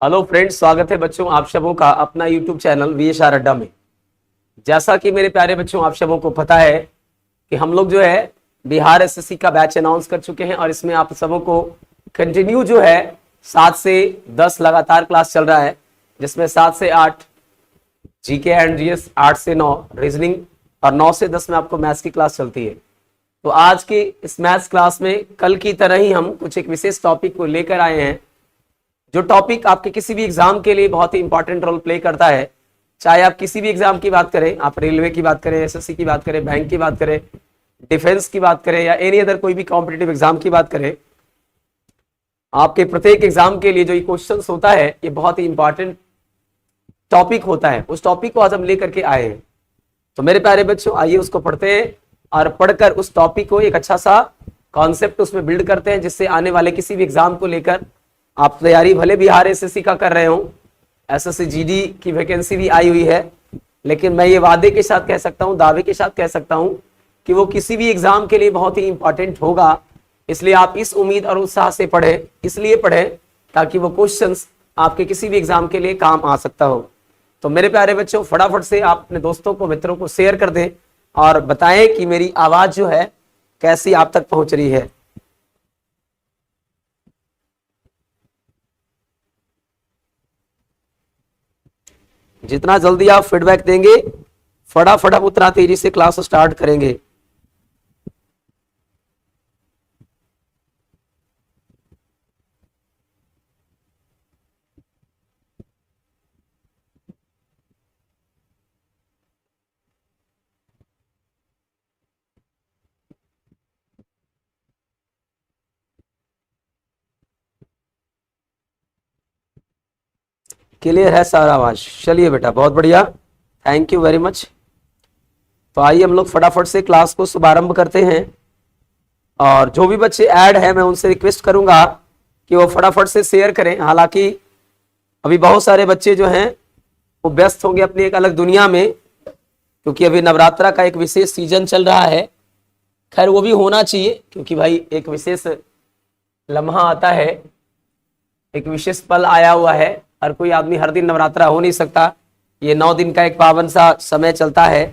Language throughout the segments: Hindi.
हेलो फ्रेंड्स, स्वागत है बच्चों आप सबों का अपना यूट्यूब चैनल वीएसआर अड्डा में। जैसा कि मेरे प्यारे बच्चों आप सबों को पता है कि हम लोग जो है बिहार एसएससी का बैच अनाउंस कर चुके हैं और इसमें आप सबों को कंटिन्यू जो है 7 से 10 लगातार क्लास चल रहा है, जिसमें 7 से 8 जीके एंड जीएस, 8 से 9 रीजनिंग और 9 से 10 में आपको मैथ्स की क्लास चलती है। तो आज की इस मैथ्स क्लास में कल की तरह ही हम कुछ एक विशेष टॉपिक को लेकर आए हैं, जो टॉपिक आपके किसी भी एग्जाम के लिए बहुत ही इंपॉर्टेंट रोल प्ले करता है। चाहे आप किसी भी एग्जाम की बात करें, आप रेलवे की बात करें, एसएससी की बात करें, बैंक की बात करें, डिफेंस की बात करें या एनी अदर कोई भी कॉम्पिटिटिव एग्जाम की बात करें, आपके प्रत्येक एग्जाम के लिए जो ये क्वेश्चन होता है ये बहुत ही इंपॉर्टेंट टॉपिक होता है। उस टॉपिक को आज हम लेकर के आए हैं। तो मेरे प्यारे बच्चों, आइए उसको पढ़ते हैं और पढ़कर उस टॉपिक को एक अच्छा सा कॉन्सेप्ट उसमें बिल्ड करते हैं, जिससे आने वाले किसी भी एग्जाम को लेकर आप तैयारी भले बिहार एसएससी का कर रहे हो, एसएससी जीडी की वैकेंसी भी आई हुई है, लेकिन मैं ये वादे के साथ कह सकता हूँ, दावे के साथ कह सकता हूँ कि वो किसी भी एग्जाम के लिए बहुत ही इंपॉर्टेंट होगा। इसलिए आप इस उम्मीद और उत्साह से पढ़ें, इसलिए पढ़ें ताकि वो क्वेश्चंस आपके किसी भी एग्जाम के लिए काम आ सकता हो। तो मेरे प्यारे बच्चों, फटाफट से आप अपने दोस्तों को, मित्रों को शेयर कर दें और बताएं कि मेरी आवाज जो है कैसी आप तक पहुंच रही है। जितना जल्दी आप फीडबैक देंगे, फटाफट हम उतना तेजी से क्लास स्टार्ट करेंगे। क्लियर है सारा आवाज? चलिए बेटा, बहुत बढ़िया, थैंक यू वेरी मच। तो आइए हम लोग फटाफट से क्लास को शुभारंभ करते हैं और जो भी बच्चे ऐड हैं मैं उनसे रिक्वेस्ट करूंगा कि वो फटाफट से शेयर करें। हालांकि अभी बहुत सारे बच्चे जो हैं वो व्यस्त होंगे अपनी एक अलग दुनिया में, क्योंकि अभी नवरात्रा का एक विशेष सीजन चल रहा है। खैर वो भी होना चाहिए, क्योंकि भाई एक विशेष लम्हा आता है, एक विशेष पल आया हुआ है। हर कोई आदमी हर दिन नवरात्रा हो नहीं सकता, ये 9 दिन का एक पावन सा समय चलता है।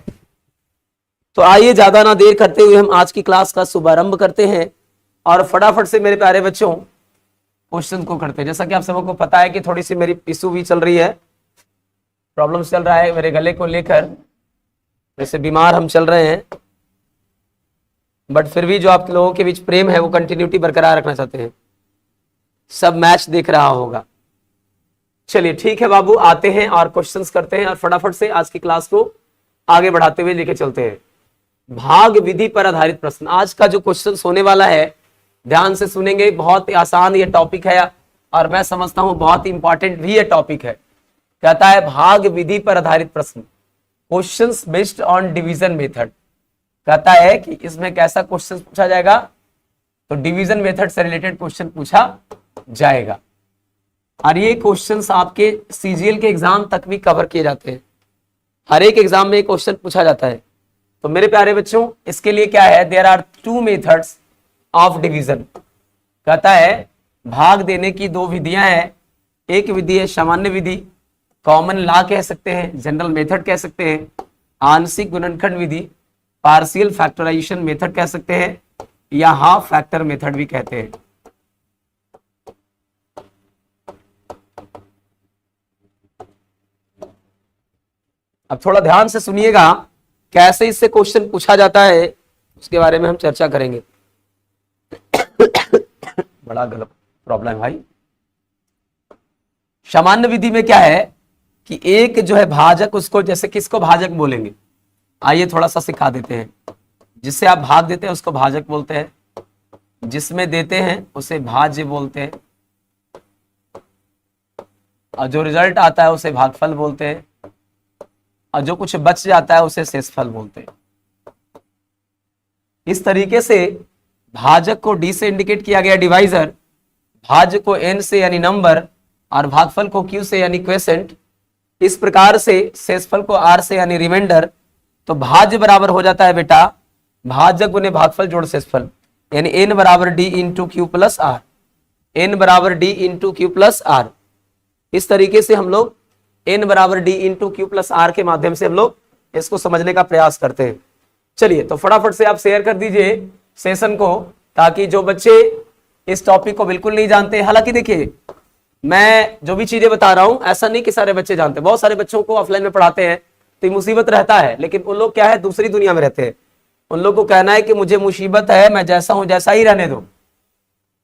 तो आइए ज्यादा ना देर करते हुए हम आज की क्लास का शुभारंभ करते हैं और फटाफट से मेरे प्यारे बच्चों क्वेश्चन को करते हैं। जैसा कि आप सबको को पता है कि थोड़ी सी मेरी इशू भी चल रही है, प्रॉब्लम चल रहा है मेरे गले को लेकर, वैसे बीमार हम चल रहे हैं, बट फिर भी जो आप लोगों के बीच प्रेम है वो कंटिन्यूटी बरकरार रखना चाहते हैं। सब मैच देख रहा होगा। चलिए ठीक है बाबू, आते हैं और क्वेश्चंस करते हैं और फटाफट से आज की क्लास को आगे बढ़ाते हुए लेके चलते हैं। भाग विधि पर आधारित प्रश्न, आज का जो क्वेश्चन होने वाला है ध्यान से सुनेंगे। बहुत ही आसान ये टॉपिक है और मैं समझता हूं बहुत ही इंपॉर्टेंट भी ये टॉपिक है। कहता है भाग विधि पर आधारित प्रश्न, questions based on division method. कहता है कि इसमें कैसा क्वेश्चन पूछा जाएगा, तो डिवीजन मेथड से रिलेटेड क्वेश्चन पूछा जाएगा। और ये क्वेश्चंस आपके सीजीएल के एग्जाम तक भी कवर किए जाते हैं, हर एक एग्जाम में क्वेश्चन पूछा जाता है। तो मेरे प्यारे बच्चों, इसके लिए क्या है, there are 2 methods of division. कहता है भाग देने की 2 विधियां हैं। एक विधि है सामान्य विधि, कॉमन लॉ कह सकते हैं, जनरल मेथड कह सकते हैं, आंशिक गुणनखंड विधि, पार्शियल फैक्टराइजेशन मेथड कह सकते हैं, या हाफ फैक्टर मेथड भी कहते हैं। अब थोड़ा ध्यान से सुनिएगा, कैसे इससे क्वेश्चन पूछा जाता है उसके बारे में हम चर्चा करेंगे। बड़ा गलत प्रॉब्लम है भाई। सामान्य विधि में क्या है कि एक जो है भाजक, उसको जैसे किसको भाजक बोलेंगे, आइए थोड़ा सा सिखा देते हैं। जिससे आप भाग देते हैं उसको भाजक बोलते हैं, जिसमें देते हैं उसे भाज्य बोलते हैं, और जो रिजल्ट आता है उसे भागफल बोलते हैं, और जो कुछ बच जाता है उसे शेषफल बोलते हैं। इस तरीके से भाजक को डी से इंडिकेट किया गया डिवाइजर, भाज्य को एन से यानी नंबर, और भागफल को क्यू से यानी क्वेसेंट। इस प्रकार से शेषफल को आर से यानी रिमाइंडर। तो भाज्य बराबर हो जाता है बेटा भाजक गुने भागफल जोड़ शेषफल, यानी एन बराबर D into Q plus R, N बराबर D into Q plus R. इस तरीके से हम लोग n बराबर d into Q plus R के माध्यम से हम लोग इसको समझने का प्रयास करते हैं। चलिए तो फटाफट से आप शेयर कर दीजिए सेशन को, ताकि जो बच्चे इस टॉपिक को बिल्कुल नहीं जानते, हालांकि देखिए मैं जो भी चीजें बता रहा हूं ऐसा नहीं कि सारे बच्चे जानते, बहुत सारे बच्चों को ऑफलाइन में पढ़ाते हैं तो ये मुसीबत रहता है, लेकिन उन लोग क्या है दूसरी दुनिया में रहते हैं। उन लोग को कहना है कि मुझे मुसीबत है, मैं जैसा हूं जैसा ही रहने दो,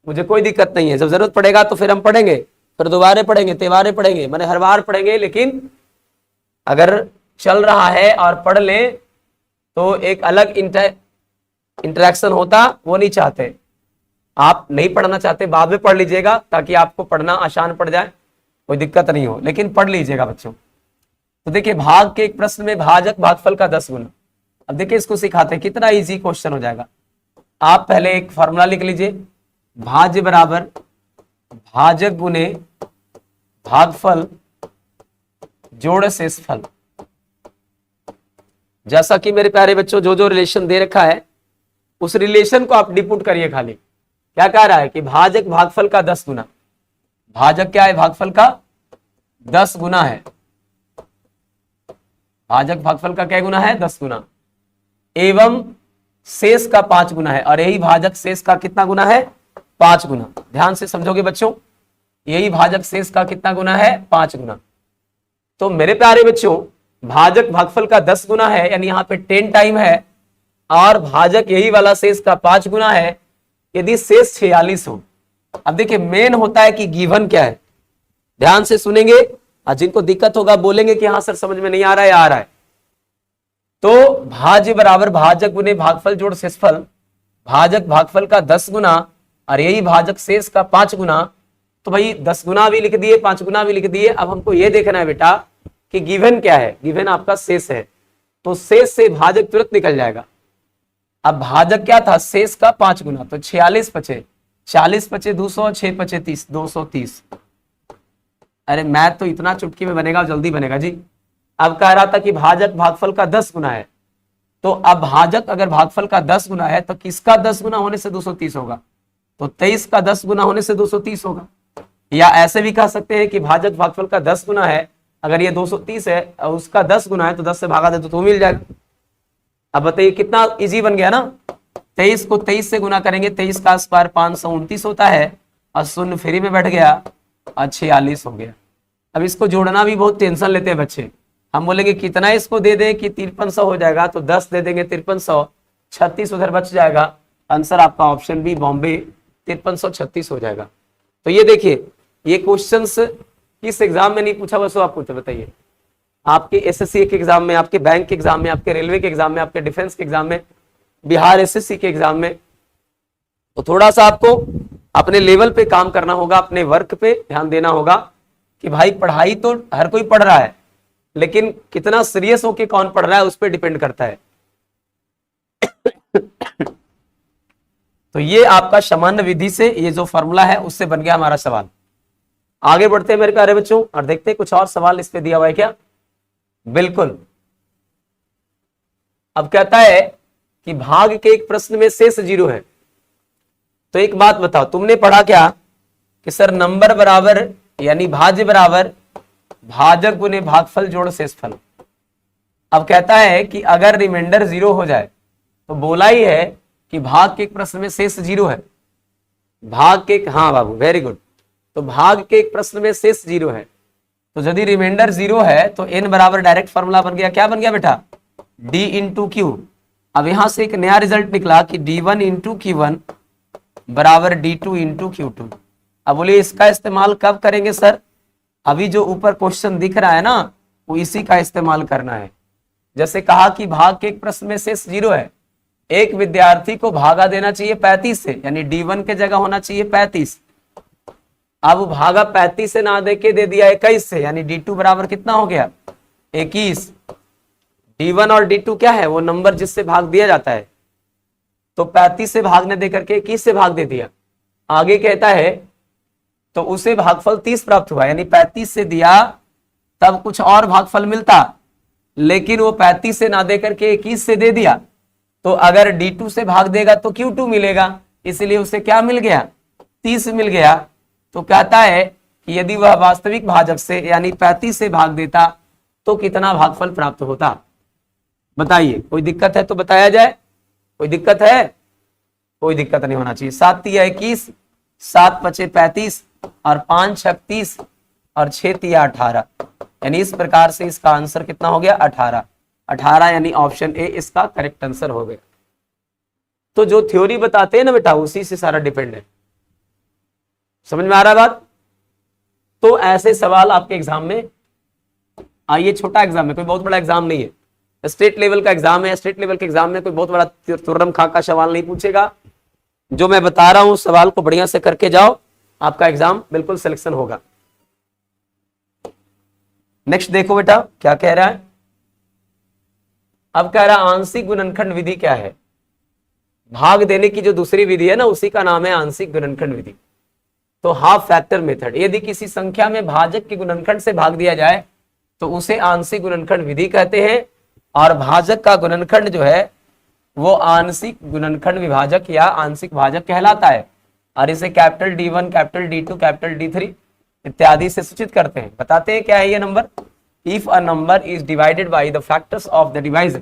मुझे कोई दिक्कत नहीं है, जब जरूरत पड़ेगा तो फिर हम पढ़ेंगे, फिर दोबारे पढ़ेंगे, त्योहारे पढ़ेंगे, मैंने हर बार पढ़ेंगे। लेकिन अगर चल रहा है और पढ़ ले तो एक अलग इंटरेक्शन होता, वो नहीं चाहते। आप नहीं पढ़ना चाहते बाद में पढ़ लीजिएगा, ताकि आपको पढ़ना आसान पड़ जाए, कोई दिक्कत नहीं हो, लेकिन पढ़ लीजिएगा बच्चों। तो देखिए भाग के एक प्रश्न में भाजक भागफल का 10 गुना। अब देखिए इसको सिखाते हैं, कितना इजी क्वेश्चन हो जाएगा। आप पहले एक फॉर्मूला लिख लीजिए, भाज्य बराबर भाजक गुने भागफल जोड़ शेषफल। जैसा कि मेरे प्यारे बच्चों जो जो रिलेशन दे रखा है उस रिलेशन को आप डिपुट करिए। खाली क्या कह रहा है कि भाजक भागफल का 10 गुना, भाजक क्या है भागफल का 10 गुना है, भाजक भागफल का क्या गुना है 10 गुना, एवं शेष का 5 गुना है, और यही भाजक शेष का कितना गुना है 5 गुना। ध्यान से समझोगे बच्चों, यही भाजक शेष का कितना गुना है 5 गुना। तो मेरे प्यारे बच्चों भाजक भागफल का 10 गुना है, यानी यहाँ पे 10 टाइम है, और भाजक यही वाला शेष का 5 गुना है, यदि शेष 46 हो। अब देखिए मेन होता है कि गिवन क्या है, ध्यान से सुनेंगे, और जिनको दिक्कत होगा बोलेंगे कि हाँ सर समझ में नहीं आ रहा है, आ रहा है। तो भाज्य बराबर भाजक गुने भागफल जोड़ शेषफल, भाजक भागफल का 10 गुना और यही भाजक शेष का 5 गुना। तो भाई 10 गुना भी लिख दिए, 5 गुना भी लिख दिए। अब हमको ये देखना है बेटा कि गिवन क्या है, गिवन आपका शेष है, तो शेष से भाजक तुरंत निकल जाएगा। अब भाजक क्या था शेष का 5 गुना, तो 46 पचे 40 पचे 200, 6 पचे 30, 230। अरे मैथ तो इतना चुटकी में बनेगा, जल्दी बनेगा जी। अब कह रहा था कि भाजक भागफल का 10 गुना है, तो अब भाजक अगर भागफल का 10 गुना है तो किसका 10 गुना होने से 230 होगा, तो 23 का 10 गुना होने से 230 होगा। या ऐसे भी कह सकते हैं कि भाजक भागफल का 10 गुना है, अगर ये 230 है और उसका 10 गुना है तो 10 से भागा दे तो मिल जाएगा। अब बताइए कितना इजी बन गया ना। 23 को 23 से गुना करेंगे, 23 का स्क्वायर 529 होता है, और शून्य फ्री में बैठ गया और 46 हो गया। अब इसको जोड़ना भी बहुत टेंशन लेते हैं बच्चे। हम बोलेंगे कितना इसको दे दें कि 5300 हो जाएगा, तो 10 दे देंगे 5300, 36 उधर बच जाएगा। आंसर आपका ऑप्शन बी बॉम्बे 5336 हो जाएगा। तो ये देखिए ये क्वेश्चंस किस एग्जाम में नहीं पूछा, बस आप पूछे बताइए। आपके एसएससी के एग्जाम में, आपके बैंक के एग्जाम में, आपके रेलवे के एग्जाम में, आपके डिफेंस के एग्जाम में, बिहार एसएससी के एग्जाम में। तो थोड़ा सा आपको अपने लेवल पे काम करना होगा, अपने वर्क पे ध्यान देना होगा कि भाई पढ़ाई तो हर कोई पढ़ रहा है, लेकिन कितना सीरियस होके कौन पढ़ रहा है उस पर डिपेंड करता है। तो ये आपका सामान्य विधि से ये जो फॉर्मूला है उससे बन गया हमारा सवाल। आगे बढ़ते हैं मेरे प्यारे बच्चों और देखते हैं कुछ और सवाल इस पे दिया हुआ है क्या। बिल्कुल, अब कहता है कि भाग के एक प्रश्न में शेष 0 है। तो एक बात बताओ, तुमने पढ़ा क्या कि सर नंबर बराबर यानी भाज्य बराबर भाजक गुने भागफल जोड़ शेषफल। अब कहता है कि अगर रिमाइंडर 0 हो जाए, तो बोला ही है कि भाग के एक प्रश्न में शेष 0 है। भाग के, हाँ बाबू वेरी गुड, तो भाग के एक प्रश्न में शेष 0 है, तो यदि रिमाइंडर 0 है तो n बराबर डायरेक्ट फॉर्मूला बन गया, क्या बन गया बेटा d इंटू क्यू। अब यहां से एक नया रिजल्ट निकला कि d1 इंटू Q1 बराबर d2 इंटू Q2। अब बोलिए इसका इस्तेमाल कब करेंगे सर, अभी जो ऊपर क्वेश्चन दिख रहा है ना वो इसी का इस्तेमाल करना है। जैसे कहा कि भाग के एक प्रश्न में शेष 0 है, एक विद्यार्थी को भागा देना चाहिए 35 से, यानी d1 के जगह होना चाहिए 35। अब भागा 35 से ना दे के दे दिया 21 से, यानी d2 बराबर कितना हो गया 21। d1 और d2 क्या है, वो नंबर जिससे भाग दिया जाता है। तो 35 से भागने दे करके 21 से भाग दे दिया। आगे कहता है तो उसे भागफल 30 प्राप्त हुआ, यानी 35 से दिया तब कुछ और भागफल मिलता, लेकिन वो 35 से ना दे करके 21 से दे दिया। तो अगर d2 से भाग देगा तो Q2 मिलेगा, इसलिए उसे क्या मिल गया 30 मिल गया। तो कहता है कि यदि वह वास्तविक भाजक से यानी 35 से भाग देता तो कितना भागफल प्राप्त होता। बताइए, कोई दिक्कत है तो बताया जाए। कोई दिक्कत है? कोई दिक्कत नहीं होना चाहिए। 7 तिया 21, 7 पचे 35 और 5 छक 30 और 6 तिया 18, यानी इस प्रकार से इसका आंसर कितना हो गया? 18। 18 यानी ऑप्शन ए इसका करेक्ट आंसर हो गया। तो जो थ्योरी बताते हैं ना बेटा, उसी से सारा डिपेंड है। समझ में आ रहा है बात? तो ऐसे सवाल आपके एग्जाम में आइए, छोटा एग्जाम है, कोई बहुत बड़ा एग्जाम नहीं है, स्टेट लेवल का एग्जाम है। स्टेट लेवल के एग्जाम में कोई बहुत बड़ा तुर्रम खा का सवाल नहीं पूछेगा। जो मैं बता रहा हूं सवाल को बढ़िया से करके जाओ, आपका एग्जाम बिल्कुल सिलेक्शन होगा। नेक्स्ट देखो बेटा क्या कह रहा है। अब कह रहा है आंशिक गुणनखंड विधि क्या है। भाग देने की जो दूसरी विधि है ना, उसी का नाम है आंशिक गुणनखंड विधि। तो हाफ फैक्टर मेथड, यदि किसी संख्या में भाजक के गुणनखंड से भाग दिया जाए तो उसे आंशिक गुणनखंड विधि कहते हैं। और भाजक का गुणनखंड जो है वो आंशिक गुणनखंड विभाजक या आंशिक भाजक कहलाता है। और इसे capital D1, capital D2, capital D3 इत्यादि से सूचित करते हैं। बताते हैं क्या है ये number. If a number is divided by the factors of the divisor,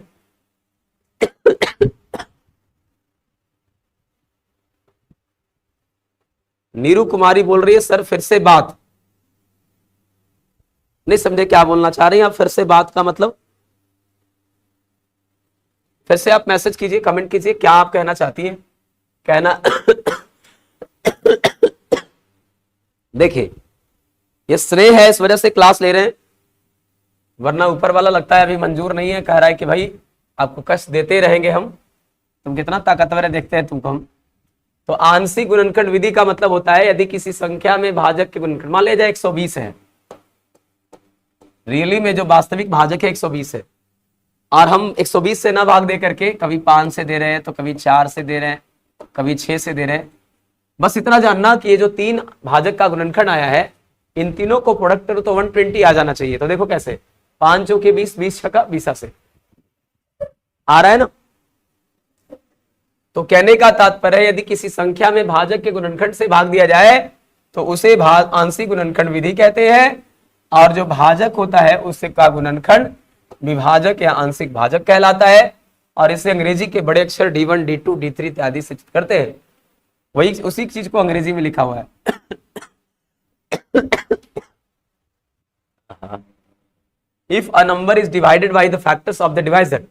Neeru Kumari बोल रही है सर फिर से बात। नहीं समझे क्या बोलना चाह रहे हैं आप? फिर से बात का मतलब फिर से आप मैसेज कीजिए, कमेंट कीजिए, क्या आप कहना चाहती हैं। कहना देखिए ये श्रेय है, इस वजह से क्लास ले रहे हैं, वरना ऊपर वाला लगता है अभी मंजूर नहीं है, कह रहा है कि भाई आपको कष्ट देते रहेंगे हम, तुम कितना ताकतवर है देखते हैं तुमको हम। तो आंशिक गुणनखंड विधि का मतलब होता है यदि किसी संख्या में भाजक के गुणनखंड, मान लिया जाए 120 है, रियली में जो वास्तविक भाजक है 120 है, और हम 120 से ना भाग दे करके कभी 5 से दे रहे हैं, तो कभी 4 से दे रहे हैं, कभी 6 से दे रहे हैं। बस इतना जानना कि ये जो 3 भाजक का गुणनखंड आया है, इन तीनों को प्रोडक्ट करो तो 120 आ जाना चाहिए। तो देखो कैसे, 5 चौके 20, 20 छक्का 20 से आ रहा है ना। तो कहने का तात्पर्य यदि किसी संख्या में भाजक के गुणनखंड से भाग दिया जाए तो उसे आंशिक गुणनखंड विधि कहते हैं। और जो भाजक होता है उससे का गुणनखंड विभाजक या आंशिक भाजक कहलाता है। और इसे अंग्रेजी के बड़े अक्षर D1, D2, D3 इत्यादि से करते हैं। वही उसी चीज को अंग्रेजी में लिखा हुआ है। If a number is divided by the factors of the divisor.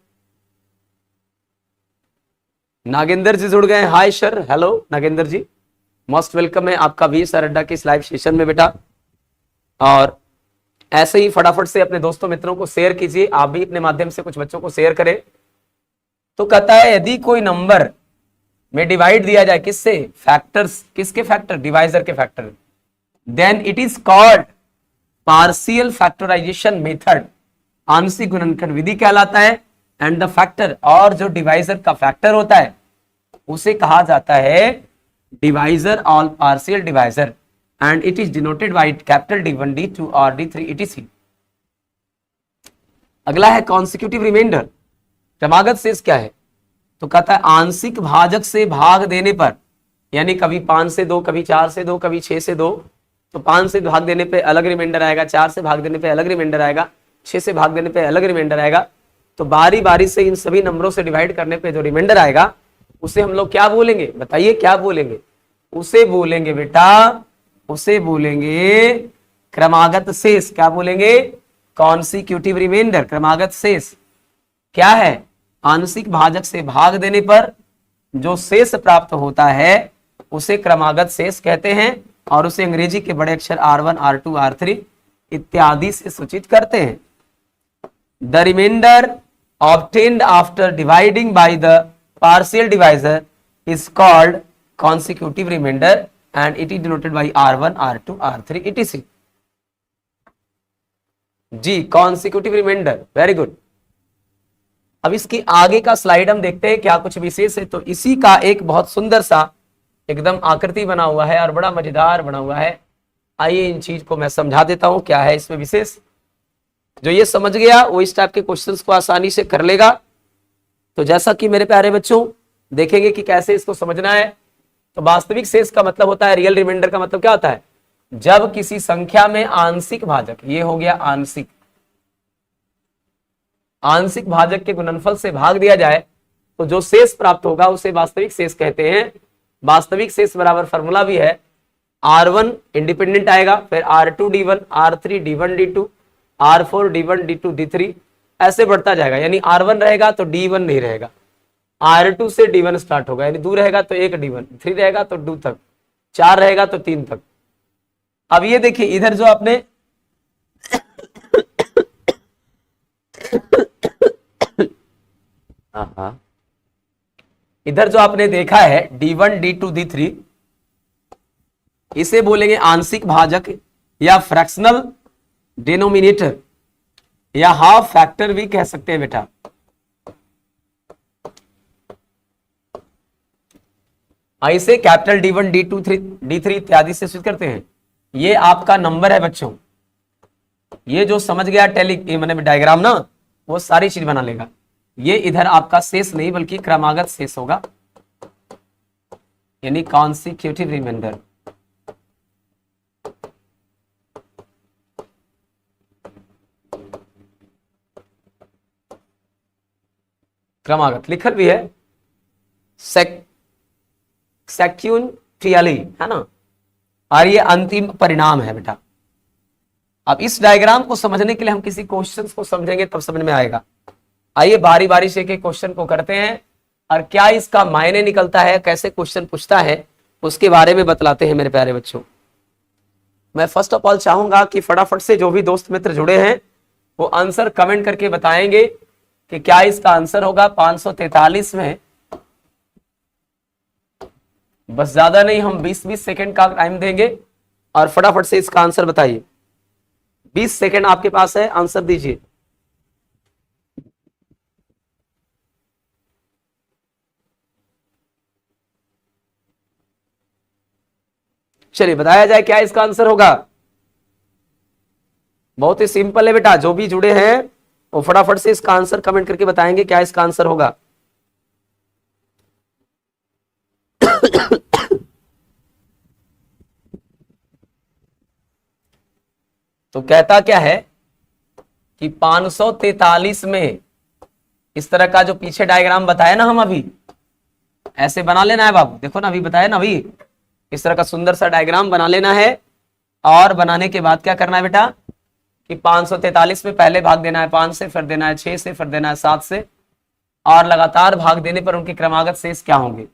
Nagendra ji जुड़ गए। Hi sir, hello Nagendra ji, most welcome है आपका भी सर अड्डा के इस लाइव सेशन में बेटा। और ऐसे ही फटाफट से अपने दोस्तों मित्रों को शेयर कीजिए, आप भी अपने माध्यम से कुछ बच्चों को शेयर करें। तो कहता है यदि कोई नंबर में डिवाइड दिया जाए किससे, फैक्टर्स, किसके फैक्टर, डिवाइजर के factor, then it is called partial factorization method, आंशिक गुणनखंड विधि कहलाता है। एंड द फैक्टर, और जो डिवाइजर का फैक्टर होता है उसे कहा जाता है divisor all partial divisor, and it is denoted by capital D1, D2 और D3 etc। अगला है कॉन्सिक्यूटिव रिमाइंडर। क्रमागत शेष क्या है? तो कहता है आंशिक भाजक से भाग देने पर, यानी कभी 5 से 2, कभी 4 से 2, कभी 6 से 2, तो 5 से भाग देने पे अलग रिमाइंडर आएगा, 4 से भाग देने पे अलग रिमाइंडर आएगा, 6 से भाग देने पे अलग रिमाइंडर आएगा। तो बारी बारी से इन सभी नंबरों से डिवाइड करने पे जो रिमाइंडर आएगा उसे हम लोग क्या बोलेंगे? बताइए क्या बोलेंगे? उसे बोलेंगे बेटा, उसे बोलेंगे क्रमागत शेष। क्या बोलेंगे? कॉन्सिक्यूटिव रिमाइंडर, क्रमागत शेष। क्या है? आंशिक भाजक से भाग देने पर जो शेष प्राप्त होता है उसे क्रमागत शेष कहते हैं। और उसे अंग्रेजी के बड़े अक्षर R1, R2, R3 इत्यादि से सूचित करते हैं। The remainder obtained after dividing by the partial divisor is called consecutive remainder and it is denoted by R1, R2, R3 etc। Ji, consecutive remainder, very good. अब इसकी आगे का स्लाइड हम देखते हैं क्या कुछ विशेष है। तो इसी का एक बहुत सुंदर सा एकदम आकृति बना हुआ है और बड़ा मजेदार बना हुआ है। आइए इन चीज को मैं समझा देता हूं क्या है इसमें विशेष। जो ये समझ गया वो इस टाइप के क्वेश्चंस को आसानी से कर लेगा। तो जैसा कि मेरे प्यारे बच्चों देखेंगे कि कैसे इसको समझना है। तो वास्तविक शेष का मतलब होता है, रियल रिमाइंडर का मतलब क्या होता है? जब किसी संख्या में आंशिक भाजक, ये हो गया आंशिक, आंशिक भाजक के गुणनफल से भाग दिया जाए तो जो शेष प्राप्त होगा उसे वास्तविक शेष कहते हैं। वास्तविक शेष बराबर फॉर्मूला भी है, R1 इंडिपेंडेंट आएगा, फिर R2 D1, R3 D1 D2, R4 D1 D2 D3, ऐसे बढ़ता जाएगा। यानी R1 रहेगा तो D1 नहीं रहेगा, R2 से D1 स्टार्ट होगा, यानी 2 रहेगा तो 1 D1, 3 रहेगा तो 2 तक, 4 रहेगा तो 3 तक। अब ये देखिए इधर जो आपने इधर जो आपने देखा है D1 D2 D3, इसे बोलेंगे आंशिक भाजक या फ्रैक्शनल डिनोमिनेटर या हाफ फैक्टर भी कह सकते हैं बेटा। ऐसे कैपिटल D1 D2 D3 इत्यादि से सूचित करते हैं। ये आपका नंबर है बच्चों, ये जो समझ गया टेली मैंने डायग्राम ना, वो सारी चीज बना लेगा। ये इधर आपका शेष नहीं बल्कि क्रमागत शेष होगा, यानी कॉन्सिक्यूटिव रिमाइंडर। क्रमागत लिखल भी है सेक्यून्टियली, है ना, और ये अंतिम परिणाम है बेटा। अब इस डायग्राम को समझने के लिए हम किसी क्वेश्चन को समझेंगे तब समझ में आएगा। आइए बारी बारी से एक क्वेश्चन को करते हैं और क्या इसका मायने निकलता है, कैसे क्वेश्चन पूछता है, उसके बारे में बतलाते हैं मेरे प्यारे बच्चों। मैं फर्स्ट ऑफ ऑल चाहूंगा कि फटाफट से जो भी दोस्त मित्र जुड़े हैं वो आंसर कमेंट करके बताएंगे कि क्या इसका आंसर होगा 543 में। बस ज्यादा नहीं, हम 20-20 सेकंड का टाइम देंगे और फटाफट से इसका आंसर बताइए। 20 सेकंड आपके पास है, आंसर दीजिए। चलिए बताया जाए क्या इसका आंसर होगा। बहुत ही सिंपल है बेटा, जो भी जुड़े हैं वो फटाफट से इसका आंसर कमेंट करके बताएंगे क्या इसका आंसर होगा। तो कहता क्या है कि 543 में इस तरह का जो पीछे डायग्राम बताया ना हम, अभी ऐसे बना लेना है बाबू। देखो ना अभी बताया ना, अभी इस तरह का सुंदर सा डायग्राम बना लेना है और बनाने के बाद क्या करना है बेटा कि 543 में पहले भाग देना है 5 से, फिर देना है 6 से, फिर देना है 7 से, और लगातार भाग देने पर उनके क्रमागत शेष क्या होंगे।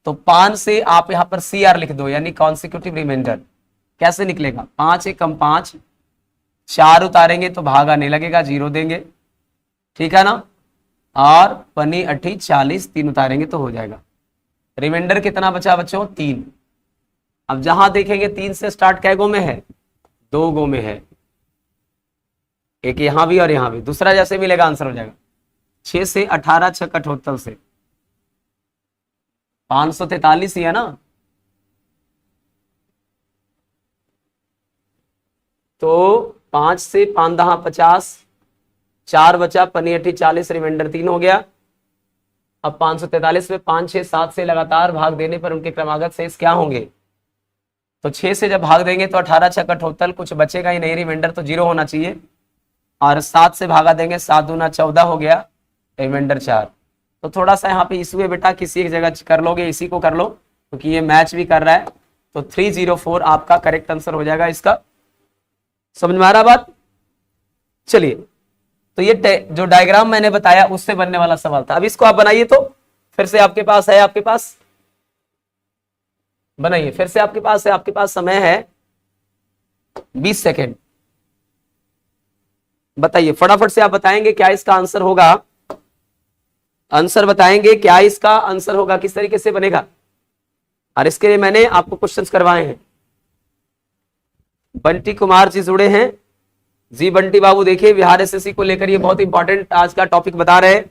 तो 5 से आप यहां पर CR लिख दो, यानी कॉन्सिक्यूटिव रिमाइंडर। कैसे निकलेगा, 5 एकम 5, 4 उतारेंगे तो भाग आने लगेगा, 0 देंगे, ठीक है ना, और पनी 8 40, 3 उतारेंगे तो हो जाएगा। रिमाइंडर कितना बचा बच्चों, 3। अब जहां देखेंगे 3 से स्टार्ट कै गो में है, 2 गो में है, एक यहां भी और यहां भी। दूसरा जैसे मिलेगा आंसर हो जाएगा 6 से 18, 6 कठोत्तर से 543 ही है ना। तो 5 से 5 दहा 50, 4 बचा, पनी 8 40, रिमाइंडर 3 हो गया। अब 543 में 5 6 7 से लगातार भाग देने पर उनके क्रमागत शेष क्या होंगे। तो 6 से जब भाग देंगे तो 18 6 कठोत्तर, कुछ बचेगा ही नहीं, रिमाइंडर तो 0 होना चाहिए। और 7 से भागा देंगे, 7 दूना 14 हो गया, रिमाइंडर 4। तो थोड़ा सा यहाँ पे इशू है बेटा, किसी एक जगह कर लोगे, इसी को कर लो क्योंकि ये मैच भी कर रहा है। तो 304 आपका करेक्ट आंसर हो जाएगा इसका। समझ में आ रहा बात। चलिए, तो ये जो डायग्राम मैंने बताया उससे बनने वाला सवाल था। अब इसको आप बनाइए, तो फिर से आपके पास है, आपके पास बनाइए, फिर से आपके पास है, आपके पास समय है 20 सेकेंड। बताइए फटाफट से, आप बताएंगे क्या इसका आंसर होगा। आंसर बताएंगे क्या इसका आंसर होगा, किस तरीके से बनेगा। और इसके लिए मैंने आपको क्वेश्चंस करवाए हैं। बंटी कुमार जी जुड़े हैं जी। बंटी बाबू देखिए, बिहार एसएससी को लेकर ये बहुत इंपॉर्टेंट आज का टॉपिक बता रहे हैं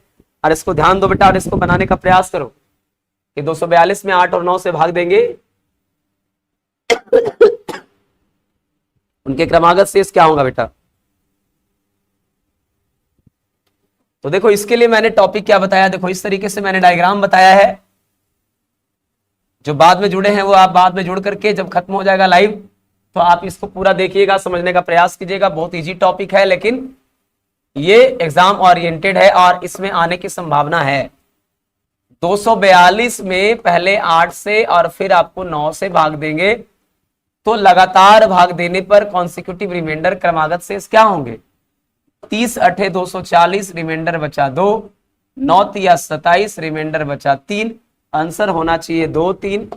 और इसको ध्यान दो बेटा और इसको बनाने का प्रयास करो कि 242 में 8 और 9 से भाग देंगे उनके क्रमागत शेष क्या होगा बेटा। तो देखो इसके लिए मैंने टॉपिक क्या बताया, देखो इस तरीके से मैंने डायग्राम बताया है। जो बाद में जुड़े हैं वो आप बाद में जुड़ करके जब खत्म हो जाएगा लाइव तो आप इसको पूरा देखिएगा, समझने का प्रयास कीजिएगा। बहुत इजी टॉपिक है, लेकिन ये एग्जाम ओरिएंटेड है और इसमें आने की संभावना है। 242 में पहले 8 से और फिर आपको 9 से भाग देंगे, तो लगातार भाग देने पर कॉन्सिक्यूटिव रिमाइंडर क्रमागत शेष क्या होंगे? 30 अठे 240, रिमाइंडर बचा 2, 9 तिया 27, रिमाइंडर बचा 3। आंसर होना चाहिए 2 3।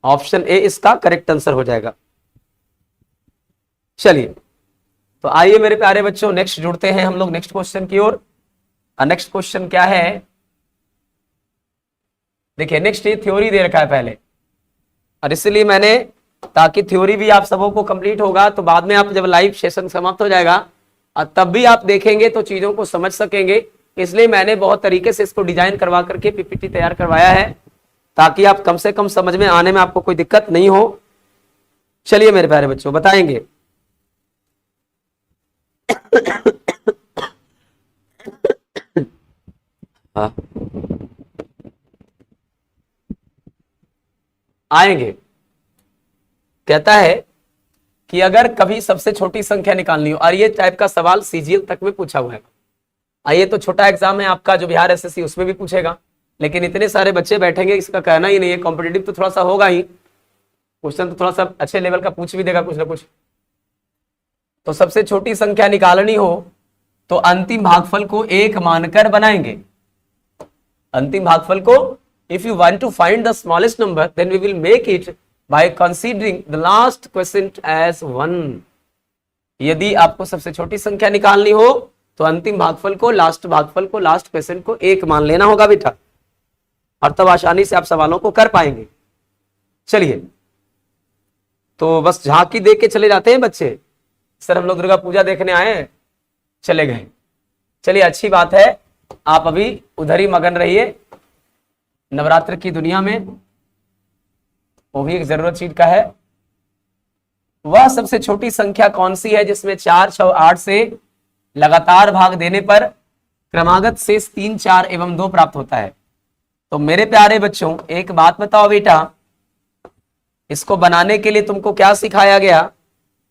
ऑप्शन ए इसका करेक्ट आंसर हो जाएगा। चलिए, तो आइए मेरे प्यारे बच्चों, नेक्स्ट जुड़ते हैं हम लोग नेक्स्ट क्वेश्चन की ओर। नेक्स्ट क्वेश्चन क्या है? देखिए, नेक्स्ट ये थ्योरी दे रखा है पहले, और इसलिए मैंने, ताकि थ्योरी भी आप सबों को कंप्लीट होगा, तो बाद में आप जब लाइव सेशन समाप्त हो जाएगा और तब भी आप देखेंगे तो चीजों को समझ सकेंगे। इसलिए मैंने बहुत तरीके से इसको डिजाइन करवा करके पीपीटी तैयार करवाया है, ताकि आप कम से कम समझ में आने में आपको कोई दिक्कत नहीं हो। चलिए मेरे प्यारे बच्चों, बताएंगे। हाँ, आएंगे। कहता है कि अगर कभी सबसे छोटी संख्या निकालनी हो, और ये टाइप का सवाल सीजीएल तक में पूछा हुआ है। आइए, तो छोटा एग्जाम है आपका जो बिहार एसएससी, उसमें भी पूछेगा, लेकिन इतने सारे बच्चे बैठेंगे, इसका कहना ही नहीं है। कॉम्पिटिटिव तो थोड़ा सा होगा ही, क्वेश्चन तो थोड़ा सा अच्छे लेवल का पूछ भी देगा कुछ ना कुछ। तो सबसे छोटी संख्या निकालनी हो तो अंतिम भागफल को 1 मानकर बनाएंगे। अंतिम भागफल को, if you want to find the smallest number, then we will make it by considering the last question as 1। यदि आपको सबसे छोटी संख्या निकालनी हो तो अंतिम भागफल को, लास्ट भागफल को, लास्ट क्वेश्चन को 1 मान लेना होगा बेटा, और तब आसानी से आप सवालों को कर पाएंगे। चलिए, तो बस झांकी देख के चले जाते हैं बच्चे, सर हम लोग दुर्गा पूजा देखने आए हैं, चले गए। चलिए, अच्छी बात है, आप अभी उधर ही मगन रहिए नवरात्र की दुनिया में, वो भी एक जरूरत चीज का है। वह सबसे छोटी संख्या कौन सी है जिसमें 4 6 8 से लगातार भाग देने पर क्रमागत शेष 3 4 एवं 2 प्राप्त होता है? तो मेरे प्यारे बच्चों, एक बात बताओ बेटा, इसको बनाने के लिए तुमको क्या सिखाया गया?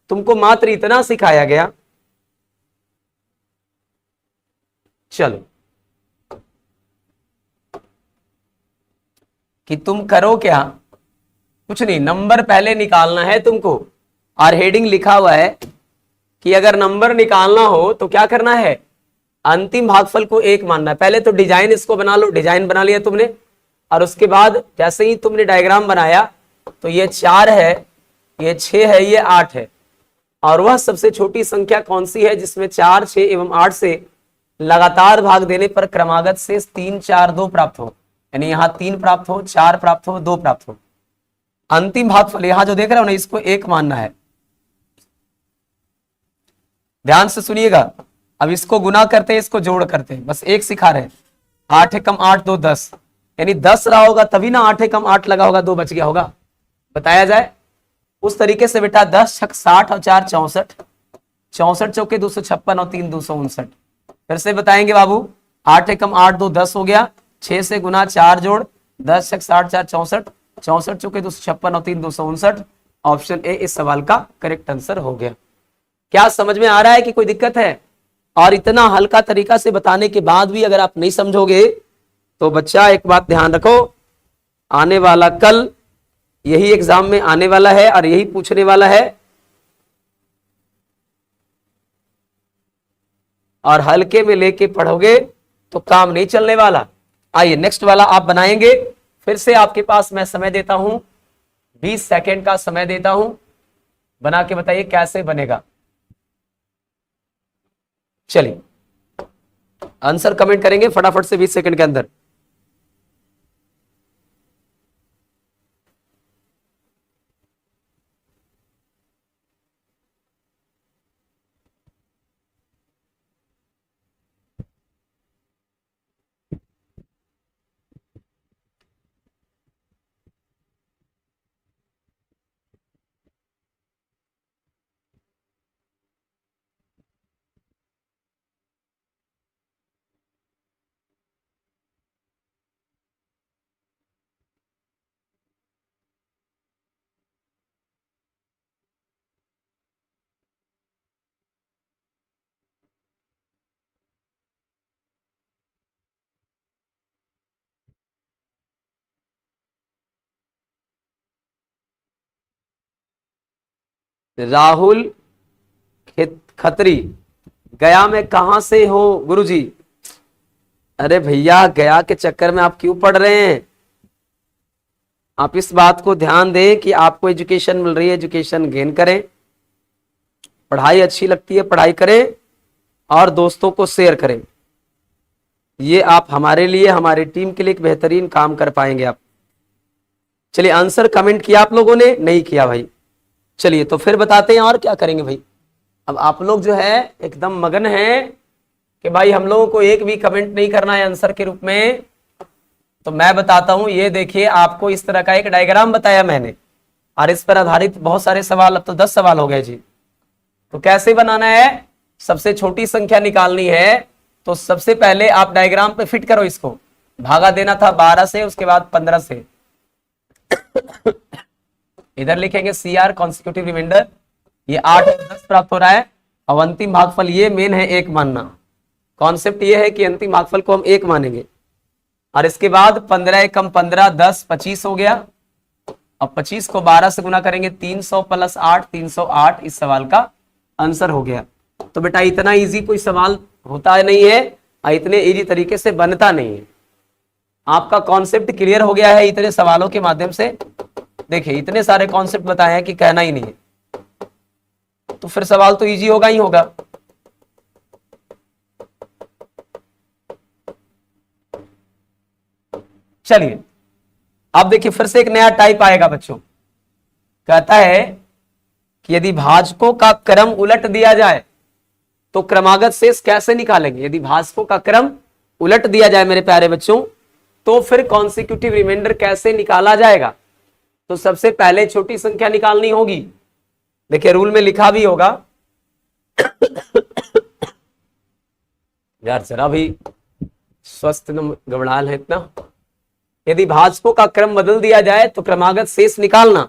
तुमको मात्र इतना सिखाया गया, चलो, कि तुम करो क्या? कुछ नहीं, नंबर पहले निकालना है तुमको, और हेडिंग लिखा हुआ है कि अगर नंबर निकालना हो तो क्या करना है? अंतिम भागफल को 1 मानना है। पहले तो डिजाइन इसको बना लो। डिजाइन बना लिया तुमने, और उसके बाद जैसे ही तुमने डायग्राम बनाया तो ये 4 है, ये 6 है, ये 8 है, और वह सबसे छोटी संख्या कौन सी है जिसमें 4 6 एवं 8 से लगातार भाग देने पर क्रमागत से 3 4 2 प्राप्त हो। यानी यहां 3 प्राप्त हो, 4 प्राप्त हो, 2 प्राप्त हो। अंतिम भागफल यहां जो देख रहे हो ना, इसको 1 मानना है। ध्यान से सुनिएगा, अब इसको गुना करते हैं, इसको जोड़ करते हैं, बस 1 सिखा रहे हैं। 8 एकम 8 2 10, यानी 10 रहा होगा तभी ना 8 एकम 8 लगा होगा, 2 बच गया होगा। बताया जाए उस तरीके से बेटा, 10 छक 60 और 4 64, 64 चौके 256 और 3 259। फिर से बताएंगे बाबू, 8 एकम 8 2 10 हो गया, 6 से गुना 4 जोड़, 10 छक 60 4 64, 64 चौके 256 और 3 259। ऑप्शन ए इस सवाल का करेक्ट आंसर हो गया। क्या समझ में आ रहा है कि कोई दिक्कत है? और इतना हल्का तरीका से बताने के बाद भी अगर आप नहीं समझोगे तो बच्चा, एक बात ध्यान रखो, आने वाला कल यही एग्जाम में आने वाला है और यही पूछने वाला है, और हल्के में लेके पढ़ोगे तो काम नहीं चलने वाला। आइए, नेक्स्ट वाला आप बनाएंगे। फिर से आपके पास मैं समय देता हूं, 20 सेकेंड का समय देता हूं, बना के बताइए कैसे बनेगा। चलिए, आंसर कमेंट करेंगे फटाफट से 20 सेकंड के अंदर। राहुल खत्री, गया में कहां से हो गुरुजी? अरे भैया, गया के चक्कर में आप क्यों पढ़ रहे हैं? आप इस बात को ध्यान दें कि आपको एजुकेशन मिल रही है, एजुकेशन गेन करें, पढ़ाई अच्छी लगती है पढ़ाई करें और दोस्तों को शेयर करें। ये आप हमारे लिए, हमारी टीम के लिए एक बेहतरीन काम कर पाएंगे आप। चलिए, आंसर कमेंट किया आप लोगों ने? नहीं किया भाई। चलिए तो फिर बताते हैं और क्या करेंगे भाई। अब आप लोग जो है एकदम मगन हैं कि भाई हम लोगों को एक भी कमेंट नहीं करना है आंसर के रूप में। तो मैं बताता हूं, ये देखिए, आपको इस तरह का एक डायग्राम बताया मैंने और इस पर आधारित बहुत सारे सवाल, अब तो 10 सवाल हो गए जी। तो कैसे बनाना है? सबसे छोटी संख्या निकालनी है, तो सबसे पहले आप डायग्राम पे फिट करो इसको। भागा देना था 12 से, उसके बाद 15 से। इधर लिखेंगे CR कॉन्सिक्यूटिव रिमाइंडर, ये 8 और 10 प्राप्त हो रहा है। अब अंतिम भागफल ये मेन है 1 मानना। कॉन्सेप्ट ये है कि अंतिम भागफल को हम 1 मानेंगे। और इसके बाद 15 एकम 15, 10, 25 हो गया। अब 25 को 12 से गुना करेंगे, 300 + 8, 308 इस सवाल का आंसर हो गया। तो बेटा इतना इजी कोई सवाल होता नहीं है और इतने इजी तरीके से बनता नहीं है। आपका कॉन्सेप्ट क्लियर हो गया है इतने सवालों के माध्यम से। देखिए, इतने सारे कॉन्सेप्ट बताए हैं कि कहना ही नहीं है, तो फिर सवाल तो इजी होगा ही होगा। चलिए, अब देखिए फिर से एक नया टाइप आएगा बच्चों। कहता है कि यदि भाजकों का क्रम उलट दिया जाए तो क्रमागत शेष कैसे निकालेंगे? यदि भाजकों का क्रम उलट दिया जाए मेरे प्यारे बच्चों, तो फिर कॉन्सिक्यूटिव रिमाइंडर कैसे निकाला जाएगा? तो सबसे पहले छोटी संख्या निकालनी होगी। देखिए, रूल में लिखा भी होगा। यार जरा भी स्वस्थ घबराहट है इतना। यदि भाजकों का क्रम बदल दिया जाए तो क्रमागत शेष निकालना।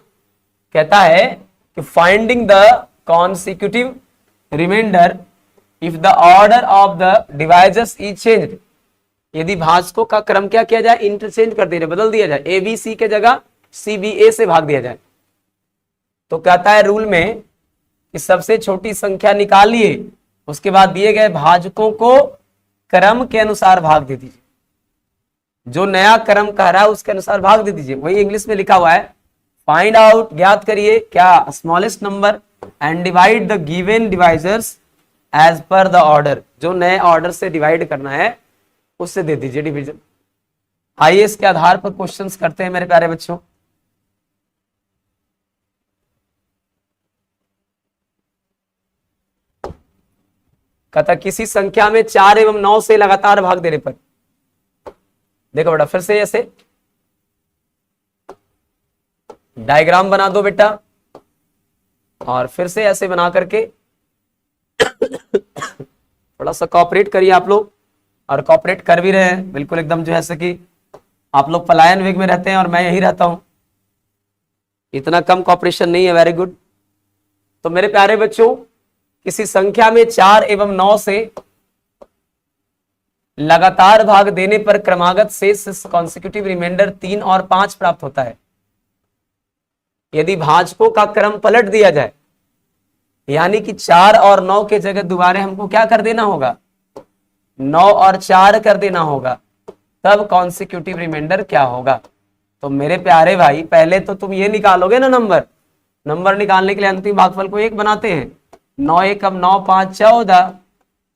कहता है कि finding the consecutive remainder if the order of the divisors is changed. यदि भाजकों का क्रम क्या किया जाए? इंटरचेंज कर दिया जाए, बदल दिया जाए। ए बी सी के जगह सी बी ए से भाग दिया जाए। तो कहता है रूल में कि सबसे छोटी संख्या निकालिए, उसके बाद दिए गए भाजकों को क्रम के अनुसार भाग दे दीजिए। जो नया क्रम कह रहा है उसके अनुसार भाग दे दीजिए। वही इंग्लिश में लिखा हुआ है, फाइंड आउट, ज्ञात करिए क्या, smallest number and divide the given divisors as per the order. जो नए ऑर्डर से डिवाइड करना है उससे दे दीजिए डिवीजन। आइए इसके आधार पर क्वेश्चंस करते हैं मेरे प्यारे बच्चों। कहता किसी संख्या में 4 एवं 9 से लगातार भाग देने पर, देखो बेटा फिर से ऐसे डायग्राम बना दो बेटा, और फिर से ऐसे बना करके थोड़ा सा कॉपरेट करिए आप लोग, और कॉपरेट कर भी रहे हैं बिल्कुल एकदम, जो ऐसे कि आप लोग पलायन वेग में रहते हैं और मैं यही रहता हूं। इतना कम कॉपरेशन नहीं है, वेरी गुड। तो मेरे प्यारे बच्चों, किसी संख्या में 4 एवं 9 से लगातार भाग देने पर क्रमागत शेष कॉन्सिक्यूटिव रिमाइंडर 3 और 5 प्राप्त होता है। यदि भाजकों का क्रम पलट दिया जाए, यानी कि 4 और 9 के जगह दोबारा हमको क्या कर देना होगा? 9 और 4 कर देना होगा, तब कॉन्सिक्यूटिव रिमाइंडर क्या होगा? तो मेरे प्यारे भाई, पहले तो तुम ये निकालोगे ना नंबर निकालने के लिए अंतिम भागफल को 1 बनाते हैं। 9 एकम 9, 5 14,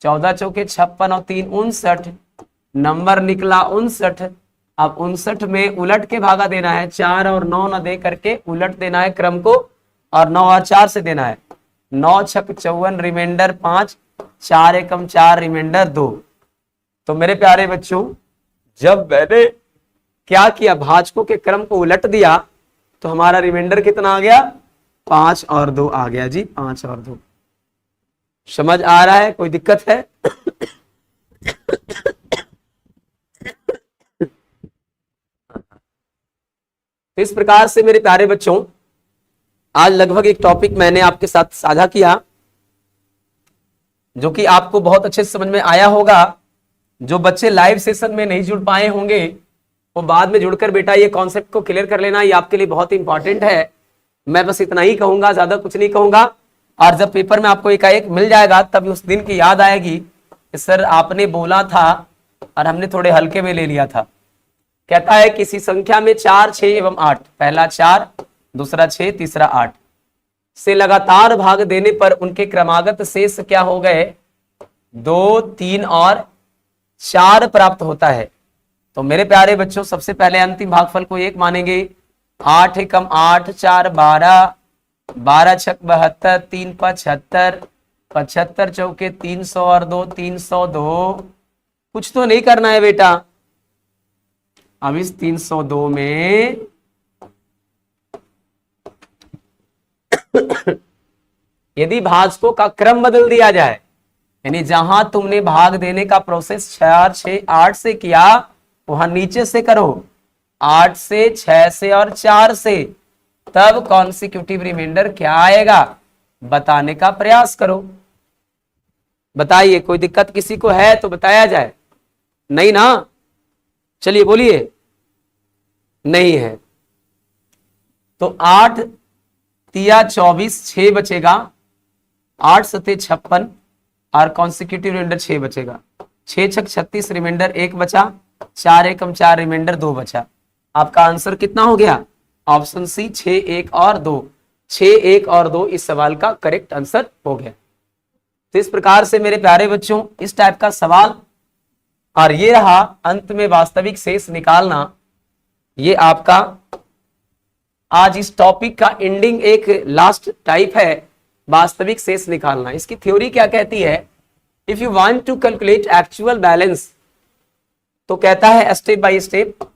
14 चौके 56 और 3 59, नंबर निकला 59। अब 59 में उलट के भागा देना है, 4 और 9 न दे करके उलट देना है क्रम को, और 9 और 4 से देना है। 9 छक 54, रिमाइंडर 5, 4 एकम 4, रिमाइंडर 2। तो मेरे प्यारे बच्चों, जब मैंने क्या किया, भाजकों के क्रम को उलट दिया, तो हमारा रिमाइंडर कितना आ गया? 5 और 2 आ गया जी, 5 और 2। समझ आ रहा है? कोई दिक्कत है? तो इस प्रकार से मेरे प्यारे बच्चों, आज लगभग एक टॉपिक मैंने आपके साथ साझा किया जो कि आपको बहुत अच्छे से समझ में आया होगा। जो बच्चे लाइव सेशन में नहीं जुड़ पाए होंगे वो बाद में जुड़कर बेटा ये कॉन्सेप्ट को क्लियर कर लेना, ये आपके लिए बहुत इंपॉर्टेंट है। मैं बस इतना ही कहूंगा, ज्यादा कुछ नहीं कहूंगा। और जब पेपर में आपको एकाएक मिल जाएगा तब उस दिन की याद आएगी कि सर आपने बोला था और हमने थोड़े हल्के में ले लिया था। कहता है किसी संख्या में 4, 6 एवं 8, पहला 4, दूसरा 6, तीसरा 8 से लगातार भाग देने पर उनके क्रमागत शेष क्या हो गए? 2, 3 और 4 प्राप्त होता है। तो मेरे प्यारे बच्चों सबसे पहले अंतिम भागफल को 1 मानेंगे। 8 एकम 8, 4 12, 12 छक 72, 3 75, 75 चौके 300 और 2 302। कुछ तो नहीं करना है बेटा। अब इस 302 में यदि भाजकों का क्रम बदल दिया जाए, यानी जहां तुमने भाग देने का प्रोसेस 4, 6, 8 से किया वहां नीचे से करो 8 से, 6 से और 4 से, तब कॉन्सिक्यूटिव रिमाइंडर क्या आएगा बताने का प्रयास करो। बताइए, कोई दिक्कत किसी को है तो बताया जाए। नहीं ना? चलिए बोलिए। नहीं है तो 8 तिया 24, 6 बचेगा, 8 सते 56 और कॉन्सिक्यूटिव रिमाइंडर 6 बचेगा। 6 छक 36 रिमाइंडर 1 बचा, 4 एकम 4 रिमाइंडर 2 बचा। आपका आंसर कितना हो गया? ऑप्शन सी 6, 1 और 2। 6, 1 और 2 इस सवाल का करेक्ट आंसर हो गया। तो इस प्रकार से मेरे प्यारे बच्चों इस टाइप का सवाल, और ये रहा अंत में वास्तविक शेष निकालना। ये आपका आज इस टॉपिक का एंडिंग एक लास्ट टाइप है, वास्तविक शेष निकालना। इसकी थ्योरी क्या कहती है? If you want to calculate actual balance, तो कहता है स्टेप बाय स्टेप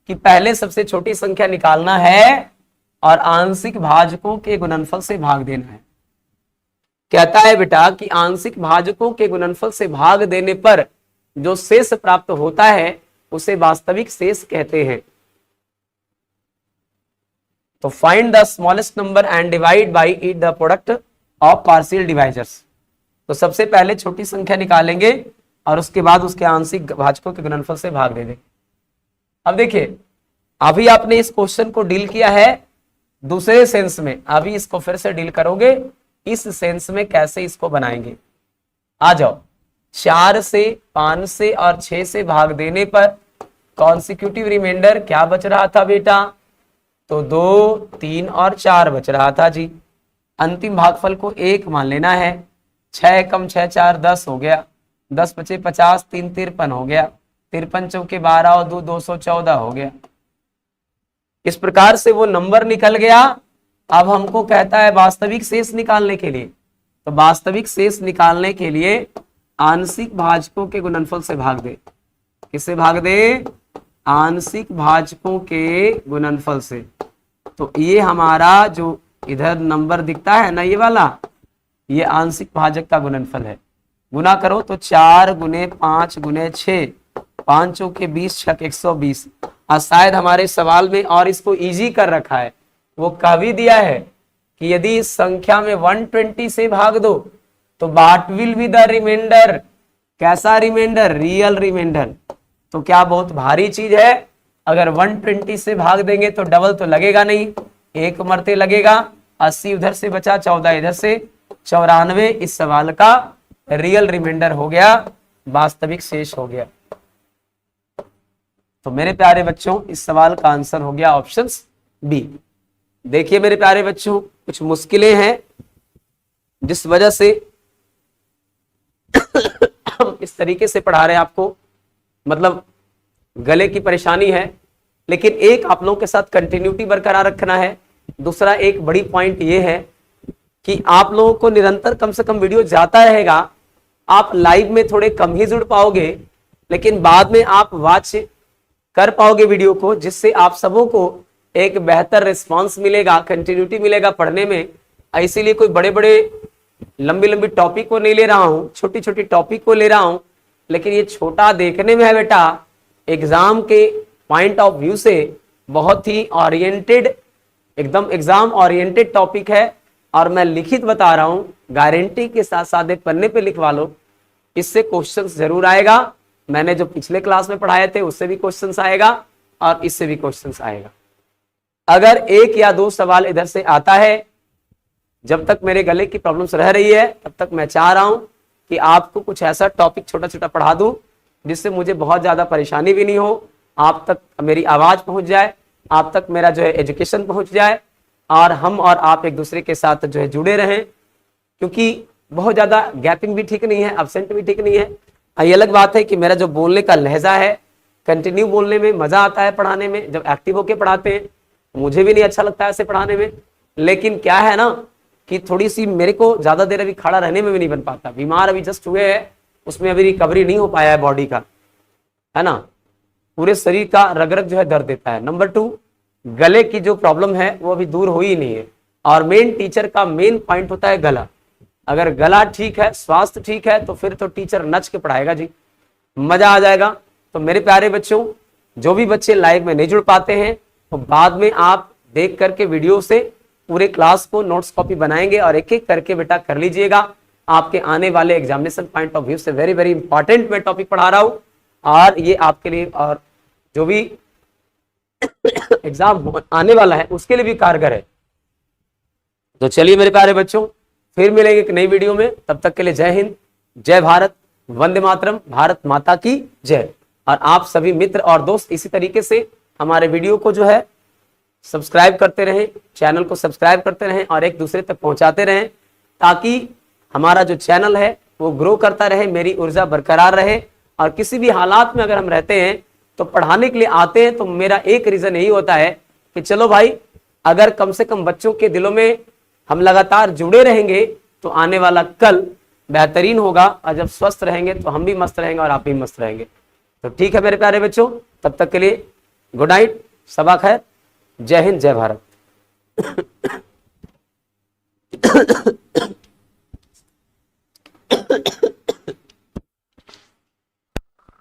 कि पहले सबसे छोटी संख्या निकालना है और आंशिक भाजकों के गुणनफल से भाग देना है। कहता है बेटा कि आंशिक भाजकों के गुणनफल से भाग देने पर जो शेष प्राप्त होता है उसे वास्तविक शेष कहते हैं। तो find the smallest number and divide by it the product of partial divisors. तो सबसे पहले छोटी संख्या निकालेंगे और उसके बाद उसके आंशिक भाजकों के गुणनफल से भाग दे देंगे। अब देखिए, अभी आपने इस क्वेश्चन को डील किया है दूसरे सेंस में, अभी इसको फिर से डील करोगे इस सेंस में कैसे इसको बनाएंगे। आ जाओ। 4 से, 5 से और 6 से भाग देने पर कॉन्सिक्यूटिव रिमाइंडर क्या बच रहा था बेटा? तो 2, 3 और 4 बच रहा था जी। अंतिम भागफल को 1 मान लेना है। 6 एकम 6, 4 10 हो गया, 10 बचे 50, 3 53 हो गया, 53 चौके 12 और 2 214 हो गया। इस प्रकार से वो नंबर निकल गया। अब हमको कहता है वास्तविक शेष निकालने के लिए, तो वास्तविक शेष निकालने के लिए आंशिक भाजकों के गुणनफल से भाग दे। किससे भाग दे? आंशिक भाजकों के गुणनफल से। तो ये हमारा जो इधर नंबर दिखता है ना, ये वाला, ये आंशिक भाजक का गुणनफल है। गुना करो तो 4 गुने 5 गुने 6, 5 चौके 20 छक 120। और शायद हमारे सवाल में और इसको इजी कर रखा है, वो कह भी दिया है कि यदि इस संख्या में 120 से भाग दो तो what will be the remainder. कैसा रिमाइंडर? Real remainder. तो क्या बहुत भारी चीज है? अगर 120 से भाग देंगे तो डबल तो लगेगा नहीं, एक मरते लगेगा। 80 उधर से बचा, 14 इधर से, 94 इस सवाल का रियल रिमाइंडर हो गया, वास्तविक शेष हो गया। तो मेरे प्यारे बच्चों इस सवाल का आंसर हो गया ऑप्शन बी। देखिए मेरे प्यारे बच्चों, कुछ मुश्किलें हैं जिस वजह से हम इस तरीके से पढ़ा रहे हैं आपको, मतलब गले की परेशानी है, लेकिन एक आप लोगों के साथ कंटिन्यूटी बरकरार रखना है। दूसरा एक बड़ी पॉइंट ये है कि आप लोगों को निरंतर कम से कम वीडियो जाता रहेगा। आप लाइव में थोड़े कम ही जुड़ पाओगे, लेकिन बाद में आप वॉच कर पाओगे वीडियो को, जिससे आप सबों को एक बेहतर रिस्पांस मिलेगा, कंटिन्यूटी मिलेगा पढ़ने में। इसीलिए कोई बड़े बड़े लंबी लंबी टॉपिक को नहीं ले रहा हूं, छोटी छोटी टॉपिक को ले रहा हूं, लेकिन ये छोटा देखने में है बेटा, एग्जाम के पॉइंट ऑफ व्यू से बहुत ही ओरिएंटेड, एकदम एग्जाम ओरिएंटेड टॉपिक है। और मैं लिखित बता रहा हूं, गारंटी के साथ साथ एक पन्ने पे लिखवा लो, इससे क्वेश्चंस जरूर आएगा। मैंने जो पिछले क्लास में पढ़ाए थे उससे भी क्वेश्चंस आएगा और इससे भी क्वेश्चंस आएगा। अगर 1 या 2 सवाल इधर से आता है जब तक मेरे गले की प्रॉब्लम्स रह रही है तब तक मैं चाह रहा हूं कि आपको कुछ ऐसा टॉपिक छोटा छोटा पढ़ा दूं जिससे मुझे बहुत ज़्यादा परेशानी भी नहीं हो, आप तक मेरी आवाज़ पहुंच जाए, आप तक मेरा जो है एजुकेशन पहुंच जाए, और हम और आप एक दूसरे के साथ जो है जुड़े रहें। क्योंकि बहुत ज़्यादा गैपिंग भी ठीक नहीं है, अब्सेंट भी ठीक नहीं है। ये अलग बात है कि मेरा जो बोलने का लहजा है, कंटिन्यू बोलने में मज़ा आता है, पढ़ाने में जब एक्टिव होके पढ़ाते हैं मुझे भी नहीं अच्छा लगता है ऐसे पढ़ाने में। लेकिन क्या है ना कि थोड़ी सी मेरे को ज़्यादा देर अभी खड़ा रहने में भी नहीं बन पाता, बीमार अभी जस्ट हुए है, उसमें अभी रिकवरी नहीं हो पाया है बॉडी का, है ना, पूरे शरीर का रग रग जो है दर्द देता है। नंबर 2, गले की जो प्रॉब्लम है वो अभी दूर हो ही नहीं है, और मेन टीचर का मेन पॉइंट होता है गला। अगर गला ठीक है, स्वास्थ्य ठीक है, तो फिर तो टीचर नच के पढ़ाएगा जी, मजा आ जाएगा। तो मेरे प्यारे बच्चों, जो भी बच्चे लाइव में नहीं जुड़ पाते हैं तो बाद में आप देख करके वीडियो से पूरे क्लास को नोट्स कॉपी बनाएंगे और एक एक करके बेटा कर लीजिएगा। आपके आने वाले एग्जामिनेशन पॉइंट ऑफ व्यू से वेरी वेरी इंपॉर्टेंट मैं टॉपिक पढ़ा रहा हूं, और ये आपके लिए और जो भी एग्जाम आने वाला है उसके लिए भी कारगर है। तो चलिए मेरे प्यारे बच्चों, फिर मिलेंगे एक नई वीडियो में, तब तक के लिए जय हिंद, जय भारत, वंदे मातरम, भारत माता की जय। और आप सभी मित्र और दोस्त इसी तरीके से हमारे वीडियो को जो है सब्सक्राइब करते रहें, चैनल को सब्सक्राइब करते रहें और एक दूसरे तक पहुंचाते रहें, ताकि हमारा जो चैनल है वो ग्रो करता रहे, मेरी ऊर्जा बरकरार रहे। और किसी भी हालात में अगर हम रहते हैं तो पढ़ाने के लिए आते हैं, तो मेरा एक रीजन यही होता है कि चलो भाई, अगर कम से कम बच्चों के दिलों में हम लगातार जुड़े रहेंगे तो आने वाला कल बेहतरीन होगा, और जब स्वस्थ रहेंगे तो हम भी मस्त रहेंगे और आप भी मस्त रहेंगे। तो ठीक है मेरे प्यारे बच्चों, तब तक के लिए गुड नाइट, सबा खैर, जय हिंद, जय भारत।